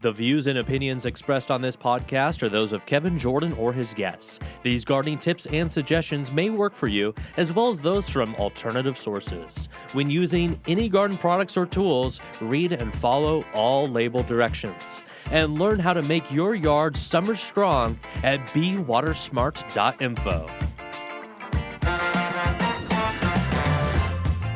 The views and opinions expressed on this podcast are those of Kevin Jordan or his guests. These gardening tips and suggestions may work for you, as well as those from alternative sources. When using any garden products or tools, read and follow all label directions. And learn how to make your yard summer strong at bewatersmart.info.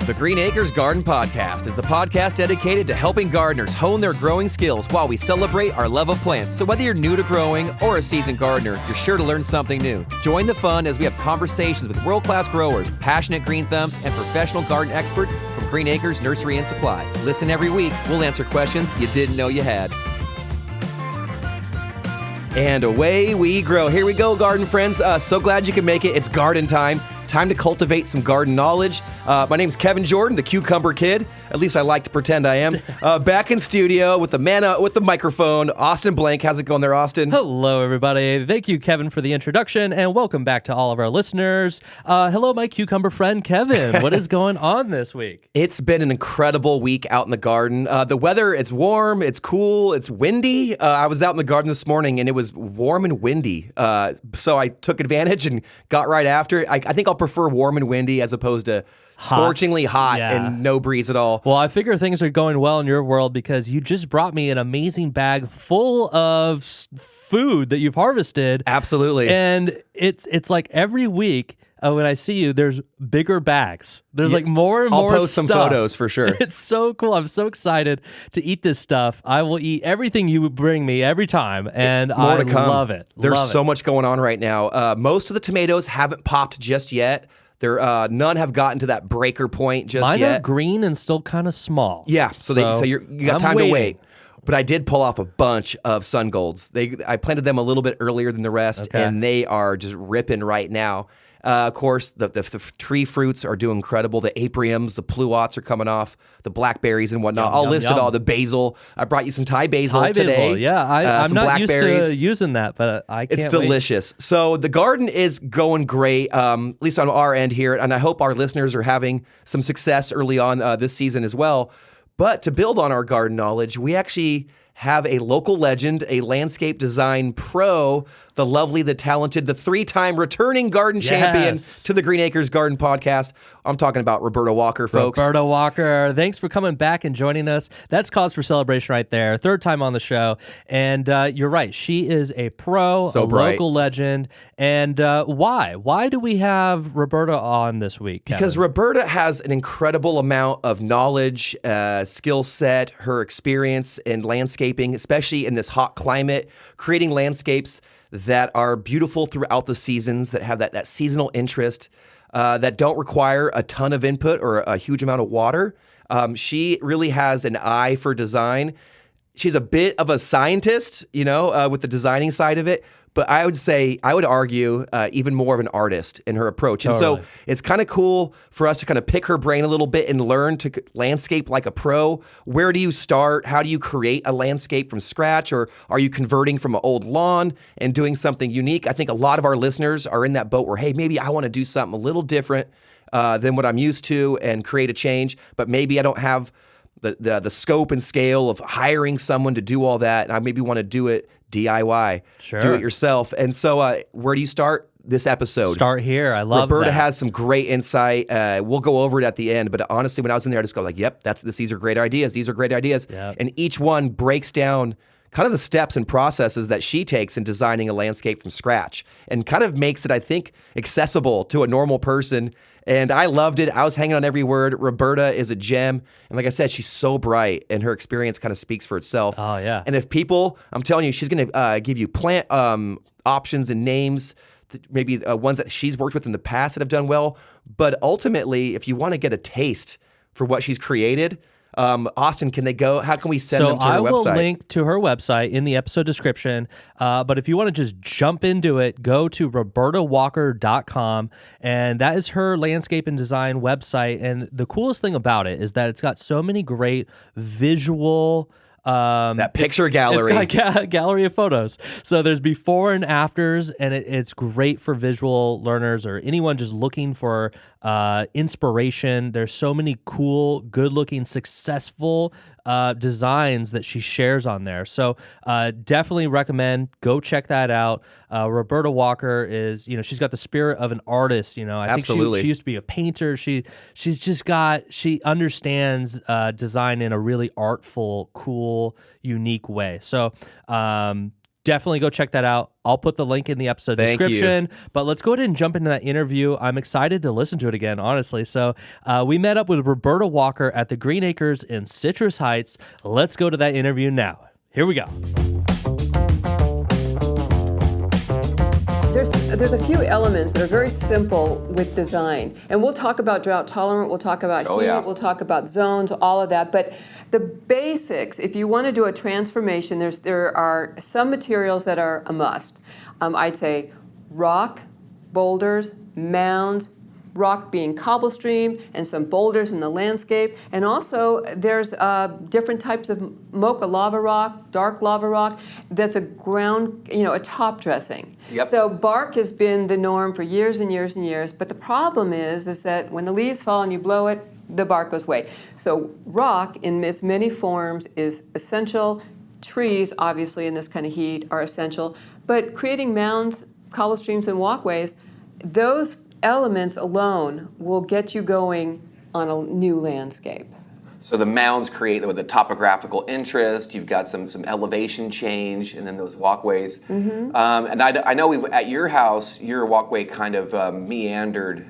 The Green Acres Garden Podcast is the podcast dedicated to helping gardeners hone their growing skills while we celebrate our love of plants. So whether you're new to growing or a seasoned gardener, you're sure to learn something new. Join the fun as we have conversations with world-class growers, passionate green thumbs, and professional garden experts from Green Acres Nursery and Supply. Listen every week. We'll answer questions you didn't know you had. And away we grow. Here we go, garden friends. So glad you can make it. It's garden time. Time to cultivate some garden knowledge. My name's Kevin Jordan, the Cucumber Kid. At least I like to pretend I am. Back in studio with the man with the microphone, Austin Blank. How's it going there, Austin? Hello, everybody. Thank you, Kevin, for the introduction, and welcome back to all of our listeners. Hello, my cucumber friend, Kevin. What is going on this week? It's been an incredible week out in the garden. The weather, it's warm, it's cool, it's windy. I was out in the garden this morning, and it was warm and windy. So I took advantage and got right after it. I think I'll prefer warm and windy as opposed to scorchingly hot and no breeze at all. Well, I figure things are going well in your world because you just brought me an amazing bag full of food that you've harvested. Absolutely. And it's like every week when I see you, there's bigger bags. There's like more and more I'll post some photos for sure. It's so cool. I'm so excited to eat this stuff. I will eat everything you bring me every time, and I love it. There's so much going on right now. Most of the tomatoes haven't popped just yet. None have gotten to that breaker point just yet. Mine are green and still kind of small. Yeah, so you got time to wait. But I did pull off a bunch of sun golds. I planted them a little bit earlier than the rest, and they are just ripping right now. Of course, the tree fruits are doing incredible. The apriums, the pluots are coming off, the blackberries and whatnot. I'll list it all. The basil. I brought you some Thai basil today. Yeah, I'm not used to using that, but I can't It's delicious. Wait. So the garden is going great, at least on our end here, and I hope our listeners are having some success early on this season as well. But to build on our garden knowledge, we actually have a local legend, a landscape design pro, the lovely, the talented, the three-time returning garden champion to the Green Acres Garden Podcast. I'm talking about Roberta Walker, folks. Roberta Walker, thanks for coming back and joining us. That's cause for celebration right there. Third time on the show. And you're right. She is a pro, local legend. And why? Why do we have Roberta on this week, Kevin? Because Roberta has an incredible amount of knowledge, skill set, her experience in landscaping, especially in this hot climate, creating landscapes that are beautiful throughout the seasons, that have that seasonal interest, that don't require a ton of input or a huge amount of water. She really has an eye for design. She's a bit of a scientist, with the designing side of it. But I would argue, even more of an artist in her approach. And so it's kind of cool for us to kind of pick her brain a little bit and learn to landscape like a pro. Where do you start? How do you create a landscape from scratch? Or are you converting from an old lawn and doing something unique? I think a lot of our listeners are in that boat where, hey, maybe I want to do something a little different than what I'm used to and create a change. But maybe I don't have the scope and scale of hiring someone to do all that. And I maybe want to do it DIY, do it yourself. And so where do you start this episode? Start here. I love Roberta that. has some great insight. We'll go over it at the end. But honestly, when I was in there, I just go like, yep, these are great ideas. These are great ideas. Yep. And each one breaks down kind of the steps and processes that she takes in designing a landscape from scratch and kind of makes it, I think, accessible to a normal person. And I loved it. I was hanging on every word. Roberta is a gem. And like I said, she's so bright, and her experience kind of speaks for itself. Oh, yeah. And if people, I'm telling you, she's going to give you plant options and names, maybe ones that she's worked with in the past that have done well. But ultimately, if you want to get a taste for what she's created, Austin, can they go? How can we send them to her website? So I will link to her website in the episode description. But if you want to just jump into it, go to robertawalker.com. And that is her landscape and design website. And the coolest thing about it is that it's got so many great visual that picture gallery. It's got a gallery of photos. So there's before and afters, and it's great for visual learners or anyone just looking for inspiration. There's so many cool, good-looking, successful designs that she shares on there. So definitely recommend, go check that out. Roberta Walker is, she's got the spirit of an artist. I think she used to be a painter. She understands design in a really artful, cool, unique way. So definitely go check that out. I'll put the link in the episode description. But let's go ahead and jump into that interview. I'm excited to listen to it again, honestly. So we met up with Roberta Walker at the Green Acres in Citrus Heights. Let's go to that interview now. Here we go. There's a few elements that are very simple with design. And we'll talk about drought tolerant, we'll talk about heat, we'll talk about zones, all of that. But the basics, if you want to do a transformation, there are some materials that are a must. I'd say rock, boulders, mounds, rock being cobble stream, and some boulders in the landscape. And also there's different types of mocha lava rock, dark lava rock, that's a ground, a top dressing. Yep. So bark has been the norm for years and years and years, but the problem is that when the leaves fall and you blow it, the bark goes away. So rock in its many forms is essential. Trees, obviously in this kind of heat, are essential. But creating mounds, cobble streams, and walkways, those elements alone will get you going on a new landscape. So the mounds create the topographical interest. You've got some elevation change, and then those walkways. Mm-hmm. And I know at your house, your walkway kind of meandered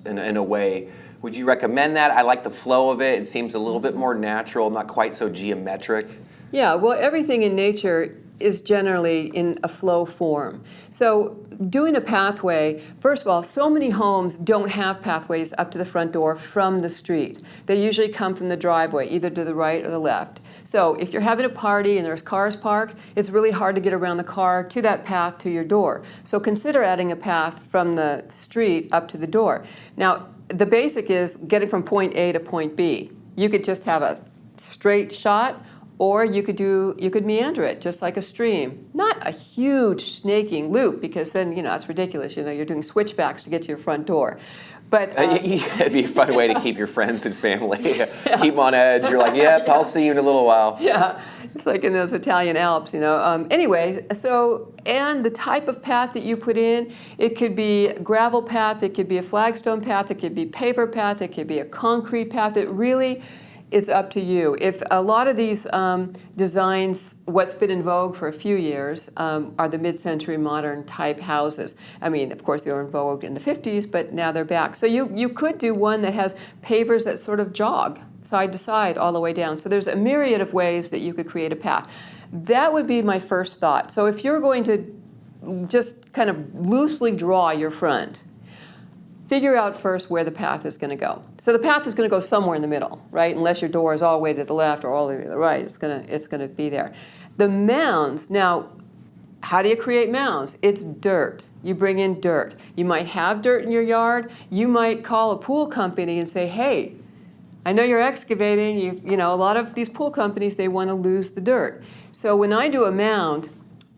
in a way. Would you recommend that? I like the flow of it. It seems a little bit more natural, not quite so geometric. Yeah, well, everything in nature is generally in a flow form. So doing a pathway, first of all, so many homes don't have pathways up to the front door from the street. They usually come from the driveway, either to the right or the left. So if you're having a party and there's cars parked, it's really hard to get around the car to that path to your door. So consider adding a path from the street up to the door. Now, the basic is getting from point A to point B. You could just have a straight shot, or you could meander it just like a stream. Not a huge snaking loop, because then that's ridiculous. You're doing switchbacks to get to your front door. But it'd be a fun way to keep your friends and family keep them on edge. You're like, yep, I'll see you in a little while. Yeah, it's like in those Italian Alps, Anyway, and the type of path that you put in, it could be a gravel path, it could be a flagstone path, it could be a paver path, it could be a concrete path. It really, it's up to you. If a lot of these designs, what's been in vogue for a few years, are the mid-century modern type houses. I mean, of course, they were in vogue in the 50s, but now they're back. So you could do one that has pavers that sort of jog side to side all the way down. So there's a myriad of ways that you could create a path. That would be my first thought. So if you're going to just kind of loosely draw your front, figure out first where the path is going to go. So the path is going to go somewhere in the middle, right? Unless your door is all the way to the left or all the way to the right, it's going to be there. The mounds, now, how do you create mounds? It's dirt. You bring in dirt. You might have dirt in your yard. You might call a pool company and say, hey, I know you're excavating. A lot of these pool companies, they want to lose the dirt. So when I do a mound,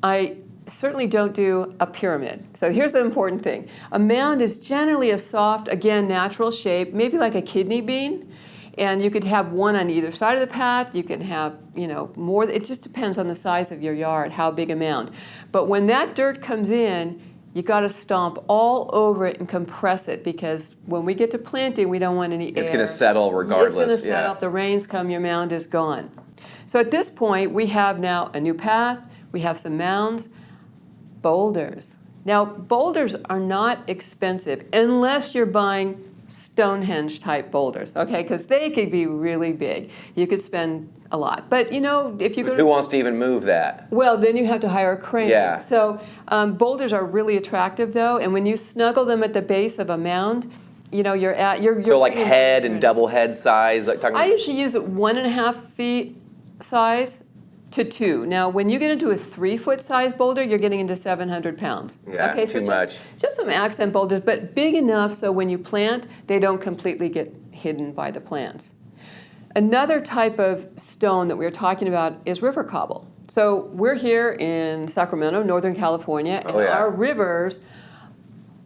I certainly don't do a pyramid. So here's the important thing. A mound is generally a soft, again, natural shape, maybe like a kidney bean. And you could have one on either side of the path. You can have, more. It just depends on the size of your yard, how big a mound. But when that dirt comes in, you got to stomp all over it and compress it, because when we get to planting, we don't want any air. It's going to settle regardless. It's going to settle. If the rains come, your mound is gone. So at this point, we have now a new path. We have some mounds. Boulders. Now, boulders are not expensive unless you're buying Stonehenge type boulders, okay? Because they could be really big. You could spend a lot. But if you go who wants to even move that? Well, then you have to hire a crane. Yeah. So boulders are really attractive though, and when you snuggle them at the base of a mound, you're so like head and double head size. I usually use it 1.5 feet size to 2. Now, when you get into a 3-foot size boulder, you're getting into 700 pounds. Yeah, okay, so too much. Just some accent boulders, but big enough so when you plant, they don't completely get hidden by the plants. Another type of stone that we were talking about is river cobble. So we're here in Sacramento, Northern California, and our rivers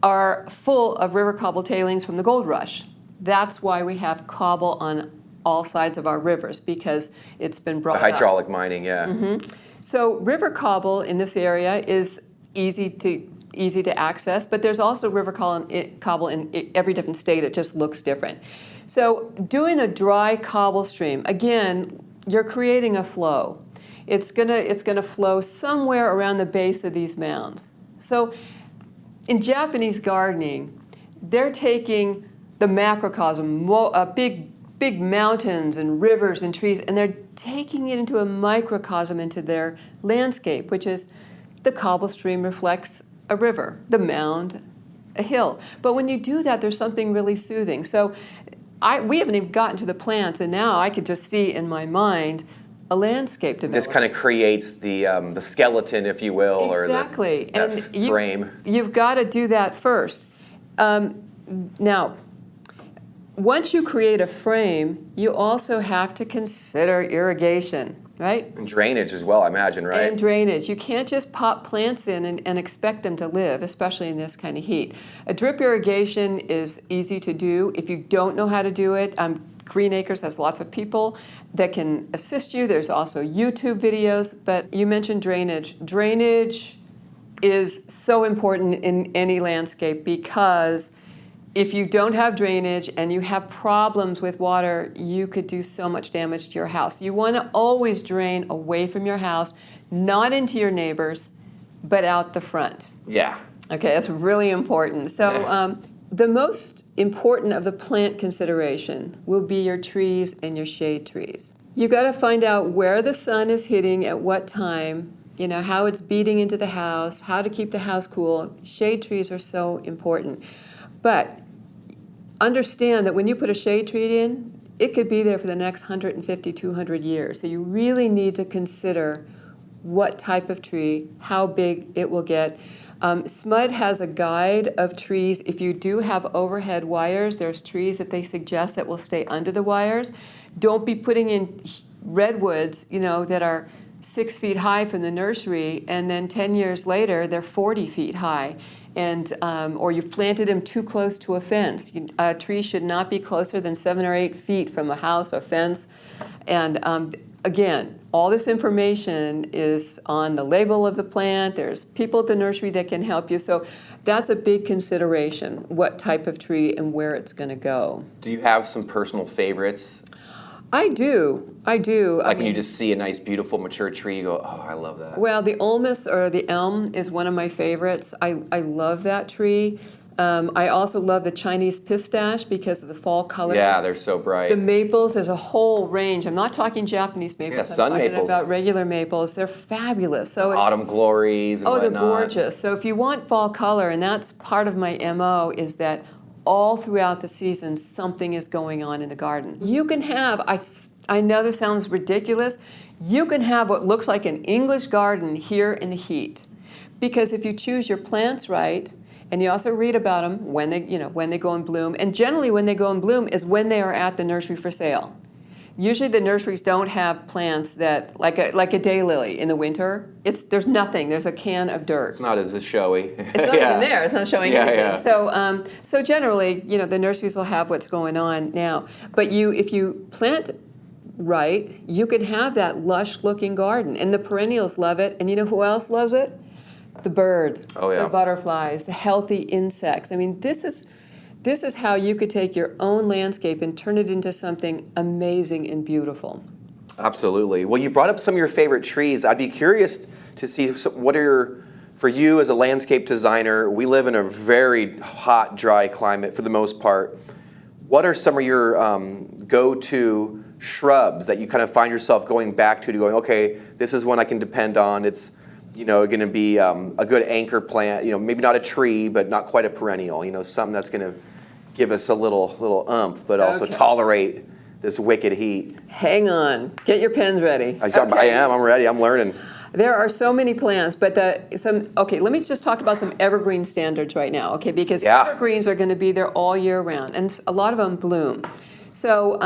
are full of river cobble tailings from the gold rush. That's why we have cobble on all sides of our rivers because it's been The brought up. hydraulic mining, yeah. So river cobble in this area is easy to access, but there's also river cobble in every different state. It just looks different. So doing a dry cobble stream, again, you're creating a flow. It's gonna flow somewhere around the base of these mounds. So in Japanese gardening, they're taking the macrocosm, big mountains and rivers and trees, and they're taking it into a microcosm into their landscape, which is the cobble stream reflects a river, the mound, a hill. But when you do that, there's something really soothing. So we haven't even gotten to the plants, and now I could just see in my mind a landscape develop. This kind of creates the skeleton, if you will, exactly. or the frame. You've got to do that first. Now, once you create a frame, you also have to consider irrigation, right? And drainage as well, I imagine, right? And drainage. You can't just pop plants in and expect them to live, especially in this kind of heat. A drip irrigation is easy to do. If you don't know how to do it, Green Acres has lots of people that can assist you. There's also YouTube videos, but you mentioned drainage. Drainage is so important in any landscape because if you don't have drainage and you have problems with water, you could do so much damage to your house. You want to always drain away from your house, not into your neighbors, but out the front. Yeah. Okay, that's really important. So the most important of the plant consideration will be your trees and your shade trees. You got to find out where the sun is hitting at what time, how it's beating into the house, how to keep the house cool. Shade trees are so important. But understand that when you put a shade tree in, it could be there for the next 150, 200 years. So you really need to consider what type of tree, how big it will get. SMUD has a guide of trees. If you do have overhead wires, there's trees that they suggest that will stay under the wires. Don't be putting in redwoods, that are 6 feet high from the nursery, and then 10 years later, they're 40 feet high. And or you've planted them too close to a fence. A tree should not be closer than 7 or 8 feet from a house or fence. And again, all this information is on the label of the plant. There's people at the nursery that can help you. So that's a big consideration, what type of tree and where it's going to go. Do you have some personal favorites? I do. Like when you just see a nice, beautiful, mature tree, you go, oh, I love that. Well, the ulmus or the elm is one of my favorites. I love that tree. I also love the Chinese pistache because of the fall colors. Yeah, they're so bright. The maples, there's a whole range. I'm not talking Japanese maples. Yeah, sun I'm talking maples. about regular maples. They're fabulous. So Autumn glories and whatnot. they're gorgeous. So if you want fall color, and that's part of my MO, is that all throughout the season, something is going on in the garden. You can have, I know this sounds ridiculous, you can have what looks like an English garden here in the heat. Because if you choose your plants right, and you also read about them when they go in bloom, and generally when they go in bloom is when they are at the nursery for sale. Usually the nurseries don't have plants that, like a daylily in the winter, there's nothing, there's a can of dirt. It's not as showy. It's not even there, it's not showing anything. Yeah. So generally, the nurseries will have what's going on now. But if you plant right, you can have that lush looking garden, and the perennials love it, and you know who else loves it? The birds, the butterflies, the healthy insects. I mean, this is how you could take your own landscape and turn it into something amazing and beautiful. Absolutely. Well, you brought up some of your favorite trees. I'd be curious to see for you as a landscape designer, we live in a very hot, dry climate for the most part. What are some of your go-to shrubs that you kind of find yourself going back to going, okay, this is one I can depend on. It's going to be a good anchor plant, maybe not a tree, but not quite a perennial, something that's going to give us a little oomph, but also tolerate this wicked heat. Hang on. Get your pens ready. I'm ready. I'm learning. There are so many plants, but let me just talk about some evergreen standards right now, okay? Because evergreens are going to be there all year round, and a lot of them bloom. So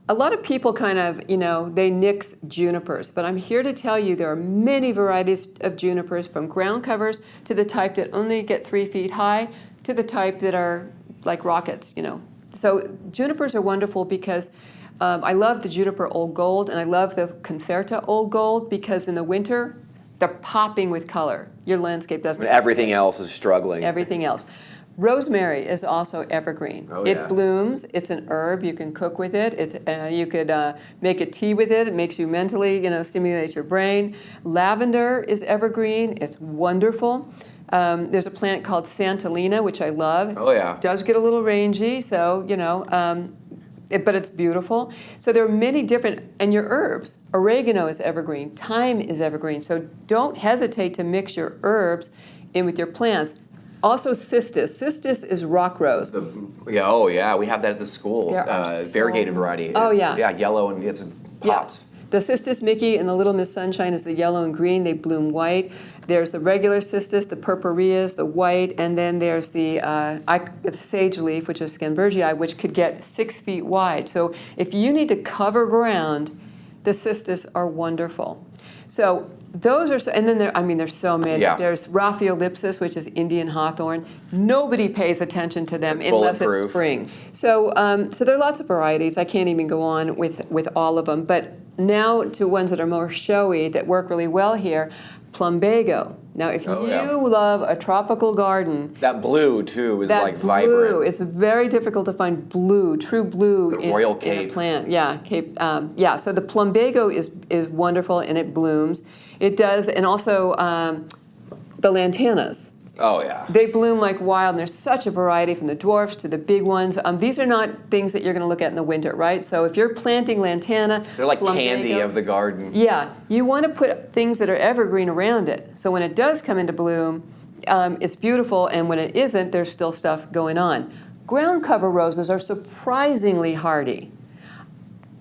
a lot of people kind of, they nix junipers, but I'm here to tell you there are many varieties of junipers, from ground covers to the type that only get 3 feet high to the type that are like rockets, So junipers are wonderful because I love the juniper old gold, and I love the conferta old gold because in the winter, they're popping with color. Your landscape doesn't. When everything else is struggling. Everything else. Rosemary is also evergreen. Oh, yeah. It blooms. It's an herb. You can cook with it. You could make a tea with it. It makes you mentally, stimulates your brain. Lavender is evergreen. It's wonderful. There's a plant called Santolina, which I love. Oh, yeah. It does get a little rangy, so, but it's beautiful. So there are many different, and your herbs. Oregano is evergreen. Thyme is evergreen. So don't hesitate to mix your herbs in with your plants. Also cistus. Cistus is rock rose. We have that at the school. Variegated variety. Oh, yeah. Yeah, yellow and it's pops. Yeah. The cistus Mickey and the Little Miss Sunshine is the yellow and green. They bloom white. There's the regular cistus, the purpureas, the white, and then there's the sage leaf, which is Scambergii, which could get 6 feet wide. So if you need to cover ground, the cistus are wonderful. So those are, and then there's so many. Yeah. There's Raphaelipsis, which is Indian hawthorn. Nobody pays attention to them unless it's spring. So there are lots of varieties. I can't even go on with all of them. But now to ones that are more showy that work really well here. Plumbago. Now, if you love a tropical garden, that blue too is like blue, vibrant. it's very difficult to find true blue in a plant. Yeah, So the plumbago is wonderful and it blooms. It does, and also the lantanas. Oh yeah. They bloom like wild, and there's such a variety from the dwarfs to the big ones. These are not things that you're going to look at in the winter, right? So if you're planting lantana, they're like plumbago, candy of the garden. Yeah, you want to put things that are evergreen around it. So when it does come into bloom, it's beautiful, and when it isn't, there's still stuff going on. Ground cover roses are surprisingly hardy.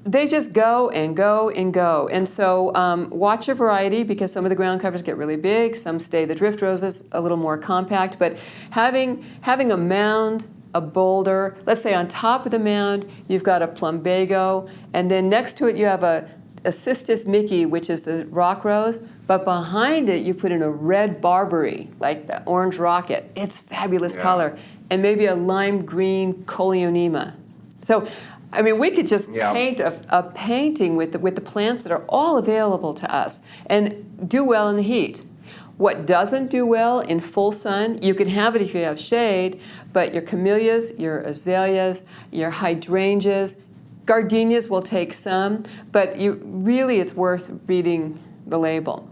They just go and go and go. And so watch your variety because some of the ground covers get really big. Some stay, the drift roses, a little more compact. But having a mound, a boulder, let's say on top of the mound, you've got a plumbago. And then next to it, you have a cistus Mickey, which is the rock rose. But behind it, you put in a red barberry, like the orange rocket. It's fabulous color. And maybe a lime green coleonema. So we could just paint a painting with the plants that are all available to us and do well in the heat. What doesn't do well in full sun, you can have it if you have shade, but your camellias, your azaleas, your hydrangeas, gardenias will take some, but it's worth reading the label.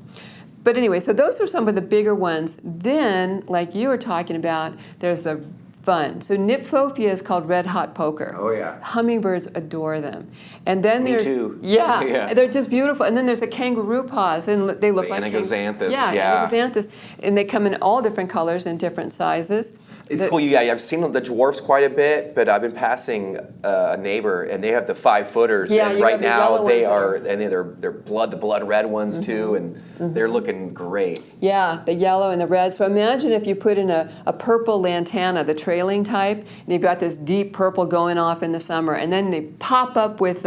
But anyway, so those are some of the bigger ones. Then, like you were talking about, there's the fun. So Nymphophia is called red hot poker. Oh yeah. Hummingbirds adore them. And then Me too. Yeah, they're just beautiful. And then there's the kangaroo paws, and they look like Anaxanthus. Anaxanthus, and they come in all different colors and different sizes. It's cool. Yeah, I've seen the dwarfs quite a bit, but I've been passing a neighbor, and they have the 5-footers. Yeah, and right now they are, and they're the blood red ones too, and they're looking great. Yeah, the yellow and the red. So imagine if you put in a purple lantana, the trailing type, and you've got this deep purple going off in the summer, and then they pop up with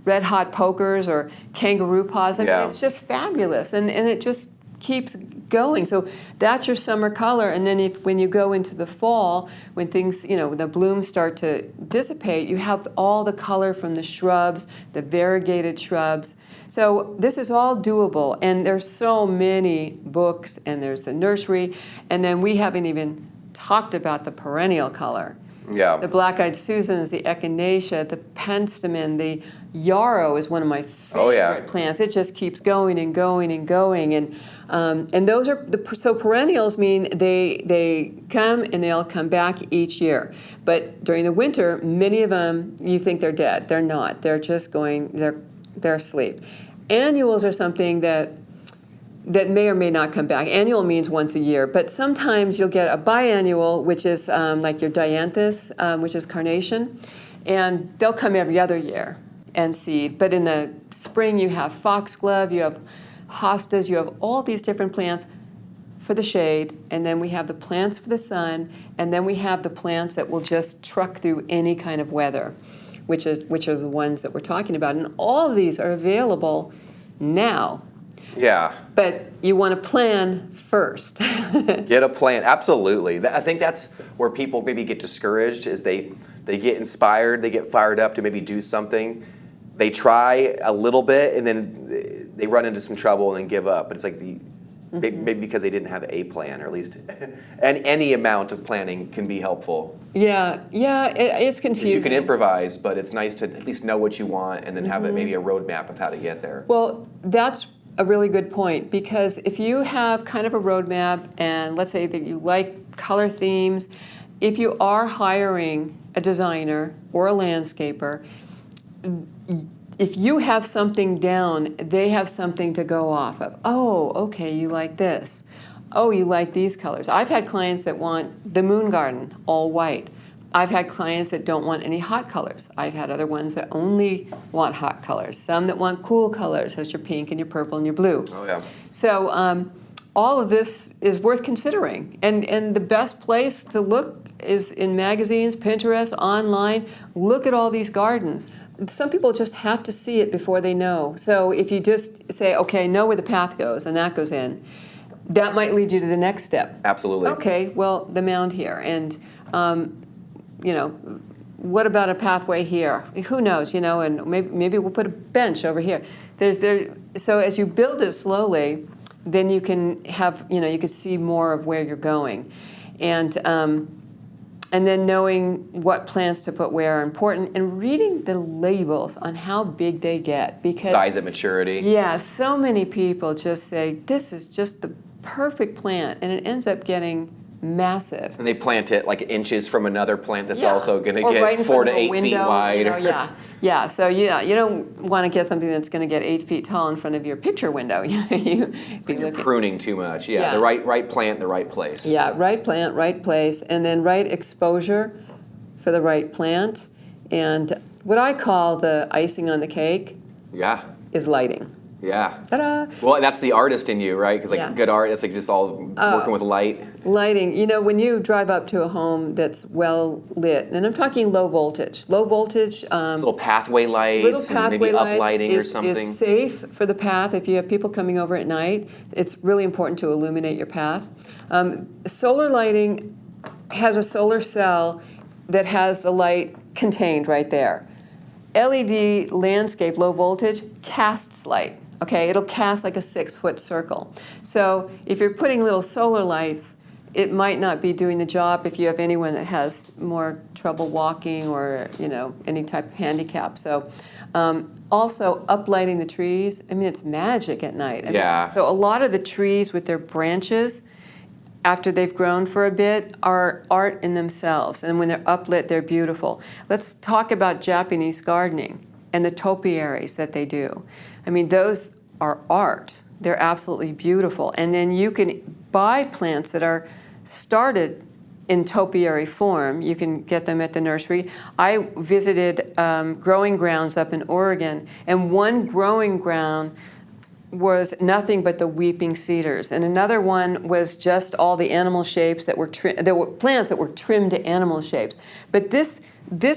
red hot pokers or kangaroo paws. It's just fabulous, and it just keeps going. So that's your summer color, and then when you go into the fall, when things, the blooms start to dissipate, you have all the color from the shrubs, the variegated shrubs. So this is all doable, and there's so many books, and there's the nursery, and then we haven't even talked about the perennial color. Yeah. The black-eyed Susans, the echinacea, the penstemon, the yarrow is one of my favorite plants. It just keeps going and going and going, and those are so perennials mean they come and they'll come back each year. But during the winter, many of them you think they're dead. They're not. They're just going. They're asleep. Annuals are something that may or may not come back. Annual means once a year, but sometimes you'll get a biannual, which is like your dianthus, which is carnation, and they'll come every other year and seed. But in the spring, you have foxglove, you have hostas, you have all these different plants for the shade, and then we have the plants for the sun, and then we have the plants that will just truck through any kind of weather, which are the ones that we're talking about. And all of these are available now. Yeah. But you want to plan first. Get a plan. Absolutely. I think that's where people maybe get discouraged is they get inspired, they get fired up to maybe do something, they try a little bit and then they run into some trouble and then give up. But it's like maybe because they didn't have a plan, or at least, and any amount of planning can be helpful. Yeah, it's confusing. You can improvise, but it's nice to at least know what you want and then have maybe a roadmap of how to get there. Well, that's a really good point, because if you have kind of a roadmap, and let's say that you like color themes, if you are hiring a designer or a landscaper, if you have something down, they have something to go off of. Oh, okay, you like this. Oh, you like these colors. I've had clients that want the moon garden all white. I've had clients that don't want any hot colors. I've had other ones that only want hot colors. Some that want cool colors, such as your pink and your purple and your blue. Oh, yeah. So all of this is worth considering. And the best place to look is in magazines, Pinterest, online. Look at all these gardens. Some people just have to see it before they know. So if you just say, okay, know where the path goes, and that goes in, that might lead you to the next step. Absolutely. Okay, well, the mound here. And what about a pathway here? Who knows, and maybe we'll put a bench over here. So as you build it slowly, then you can have, you can see more of where you're going. And then knowing what plants to put where are important, and reading the labels on how big they get. Because size at maturity. Yeah, so many people just say, this is just the perfect plant, and it ends up getting massive. And they plant it like inches from another plant that's Yeah. also going to Or get right in 4 front to of a 8 feet window, wide. Yeah. So you don't want to get something that's going to get 8 feet tall in front of your picture window. You're pruning too much. Yeah. The right plant, the right place. Yeah, right plant, right place, and then right exposure for the right plant. And what I call the icing on the cake is lighting. Yeah. Ta-da! Well, that's the artist in you, right? Because good art, it's like just all working with light. Lighting. When you drive up to a home that's well lit, and I'm talking low voltage. Little pathway lights, and maybe uplighting or something. Is safe for the path. If you have people coming over at night, it's really important to illuminate your path. Solar lighting has a solar cell that has the light contained right there. LED landscape, low voltage, casts light. Okay, it'll cast like a 6-foot circle. So if you're putting little solar lights, it might not be doing the job if you have anyone that has more trouble walking or any type of handicap. So also uplighting the trees. I mean, it's magic at night. So a lot of the trees with their branches, after they've grown for a bit, are art in themselves. And when they're uplit, they're beautiful. Let's talk about Japanese gardening and the topiaries that they do. I mean, those are art. They're absolutely beautiful. And then you can buy plants that are started in topiary form. You can get them at the nursery. I visited growing grounds up in Oregon, and one growing ground was nothing but the weeping cedars, and another one was just all the animal shapes that were there were plants that were trimmed to animal shapes. But this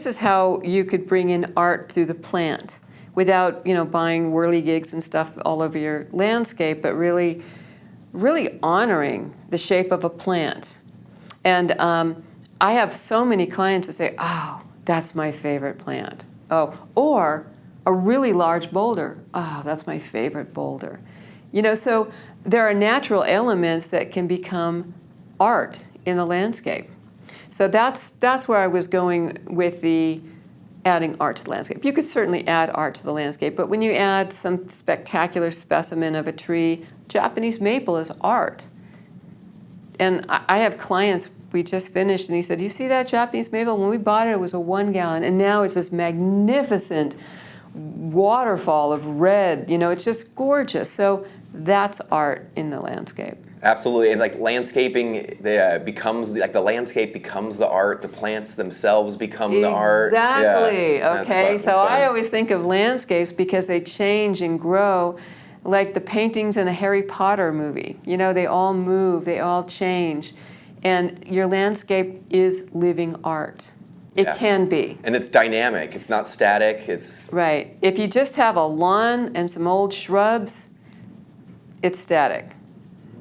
is how you could bring in art through the plant without buying whirligigs and stuff all over your landscape, but really honoring the shape of a plant. And I have so many clients that say, "Oh, that's my favorite plant." Oh, or a really large boulder. Oh, that's my favorite boulder. So there are natural elements that can become art in the landscape. So that's where I was going with the adding art to the landscape. You could certainly add art to the landscape, but when you add some spectacular specimen of a tree, Japanese maple is art. And I have clients, we just finished, and he said, "You see that Japanese maple? When we bought it, it was a 1 gallon, and now it's this magnificent waterfall of red. It's just gorgeous." So that's art in the landscape. Absolutely, and landscaping becomes the landscape becomes the art. The plants themselves become the art. Exactly. Yeah, okay. So I always think of landscapes because they change and grow, like the paintings in a Harry Potter movie. They all move, they all change, and your landscape is living art. It can be. And it's dynamic. It's not static. It's right. If you just have a lawn and some old shrubs, it's static.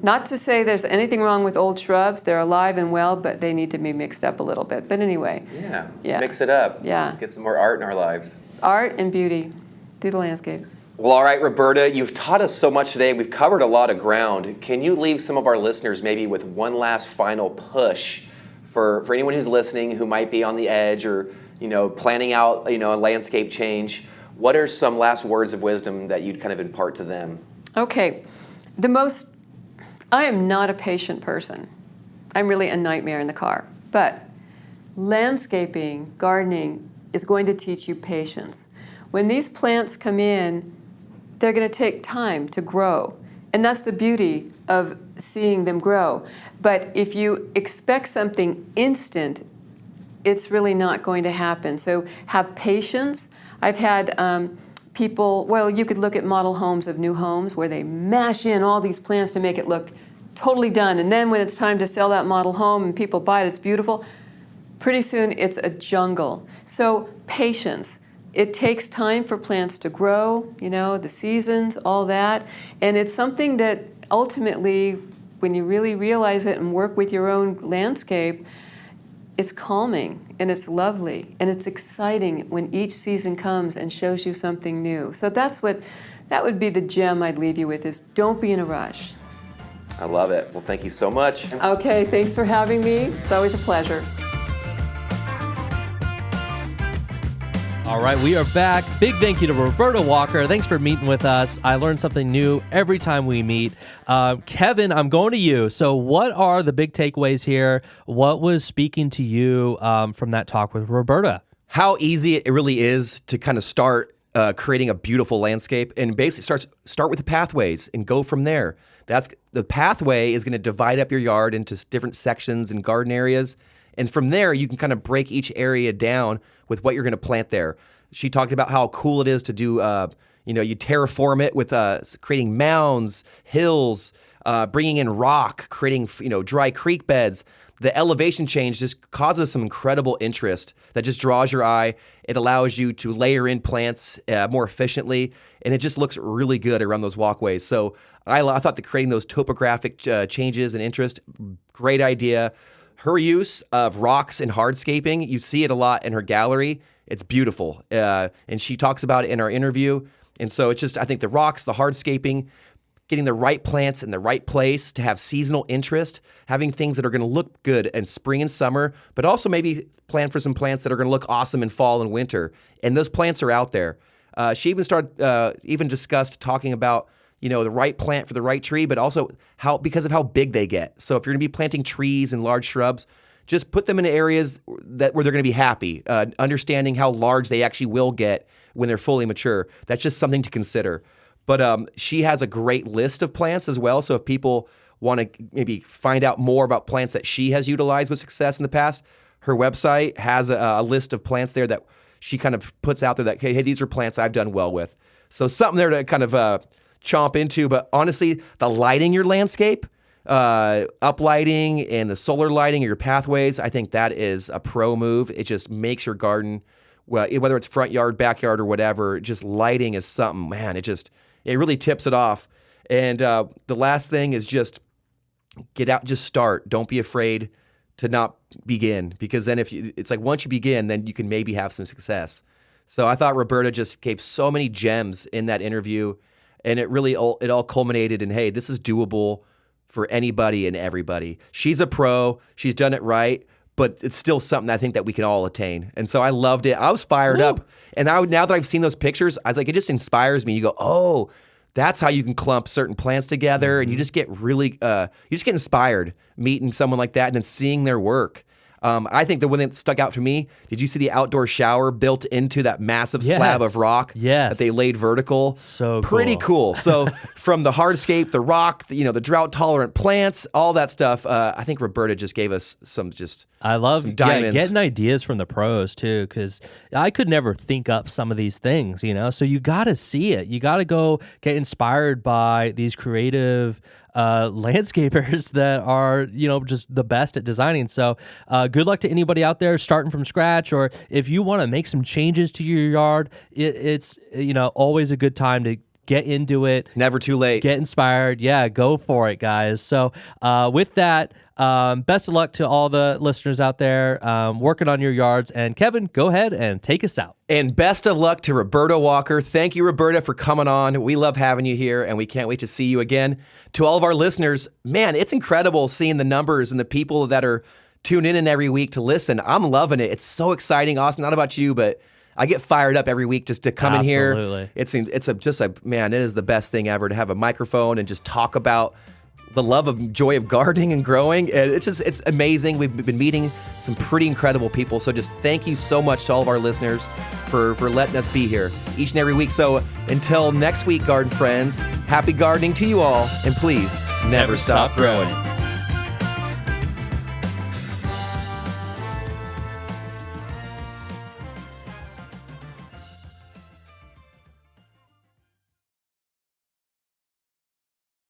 Not to say there's anything wrong with old shrubs. They're alive and well, but they need to be mixed up a little bit. But anyway. Let's mix it up. Yeah. Get some more art in our lives. Art and beauty. do the landscape. Well, all right, Roberta, you've taught us so much today. We've covered a lot of ground. Can you leave some of our listeners maybe with one last final push for anyone who's listening who might be on the edge or, planning out, a landscape change? What are some last words of wisdom that you'd kind of impart to them? Okay. I am not a patient person. I'm really a nightmare in the car. But landscaping, gardening, is going to teach you patience. When these plants come in, they're going to take time to grow. And that's the beauty of seeing them grow. But if you expect something instant, it's really not going to happen. So have patience. I've had people, you could look at model homes of new homes where they mash in all these plants to make it look totally done. And then when it's time to sell that model home and people buy it, it's beautiful. Pretty soon it's a jungle. So patience. It takes time for plants to grow, the seasons, all that. And it's something that ultimately, when you really realize it and work with your own landscape, it's calming and it's lovely and it's exciting when each season comes and shows you something new. So that would be the gem I'd leave you with, is don't be in a rush. I love it. Well, thank you so much. Okay, thanks for having me. It's always a pleasure. All right, we are back. Big thank you to Roberta Walker. Thanks for meeting with us. I learn something new every time we meet. Kevin, I'm going to you. So what are the big takeaways here? What was speaking to you from that talk with Roberta? How easy it really is to kind of start creating a beautiful landscape, and basically start with the pathways and go from there. The pathway is going to divide up your yard into different sections and garden areas. And from there, you can kind of break each area down with what you're going to plant there. She talked about how cool it is to do, you terraform it with creating mounds, hills, bringing in rock, creating, dry creek beds. The elevation change just causes some incredible interest that just draws your eye. It allows you to layer in plants more efficiently, and it just looks really good around those walkways. So I thought that creating those topographic changes and interest, great idea. Her use of rocks and hardscaping, you see it a lot in her gallery. It's beautiful. And she talks about it in our interview. And so it's just, I think the rocks, the hardscaping, getting the right plants in the right place to have seasonal interest, having things that are going to look good in spring and summer, but also maybe plan for some plants that are going to look awesome in fall and winter. And those plants are out there. She even discussed talking about the right plant for the right tree, but also because of how big they get. So if you're going to be planting trees and large shrubs, just put them in areas where they're going to be happy, understanding how large they actually will get when they're fully mature. That's just something to consider. But she has a great list of plants as well. So if people want to maybe find out more about plants that she has utilized with success in the past, her website has a list of plants there that she kind of puts out there that, hey, these are plants I've done well with. So something there to kind of chomp into. But honestly, the lighting your landscape, uplighting and the solar lighting of your pathways, I think that is a pro move. It just makes your garden, whether it's front yard, backyard, or whatever, just lighting is something, man, it really tips it off. And the last thing is just get out, just start. Don't be afraid to not begin, because then it's like once you begin, then you can maybe have some success. So I thought Roberta just gave so many gems in that interview, and it all culminated in, hey, this is doable for anybody and everybody. She's a pro. She's done it right, but it's still something I think that we can all attain. And so I loved it. I was fired up. And now that I've seen those pictures, I was like, it just inspires me. You go, oh, that's how you can clump certain plants together. And you just get really, inspired meeting someone like that and then seeing their work. I think the one that stuck out to me, did you see the outdoor shower built into that massive slab of rock that they laid vertical? So pretty cool. So from the hardscape, the rock, the drought tolerant plants, all that stuff, I think Roberta just gave us some diamonds. Getting ideas from the pros too, because I could never think up some of these things, so you got to see it. You got to go get inspired by these creative landscapers that are, just the best at designing. So good luck to anybody out there starting from scratch, or if you want to make some changes to your yard, it's always a good time to get into it. Never too late. Get inspired. Yeah, go for it, guys. So with that, best of luck to all the listeners out there working on your yards. And Kevin, go ahead and take us out. And best of luck to Roberta Walker. Thank you, Roberta, for coming on. We love having you here, and we can't wait to see you again. To all of our listeners, man, it's incredible seeing the numbers and the people that are tuning in every week to listen. I'm loving it. It's so exciting. Austin, not about you, but I get fired up every week just to come in here. Man, it is the best thing ever to have a microphone and just talk about the love of joy of gardening and growing. And it's amazing. We've been meeting some pretty incredible people. So just thank you so much to all of our listeners for letting us be here each and every week. So until next week, garden friends, happy gardening to you all. And please never stop growing.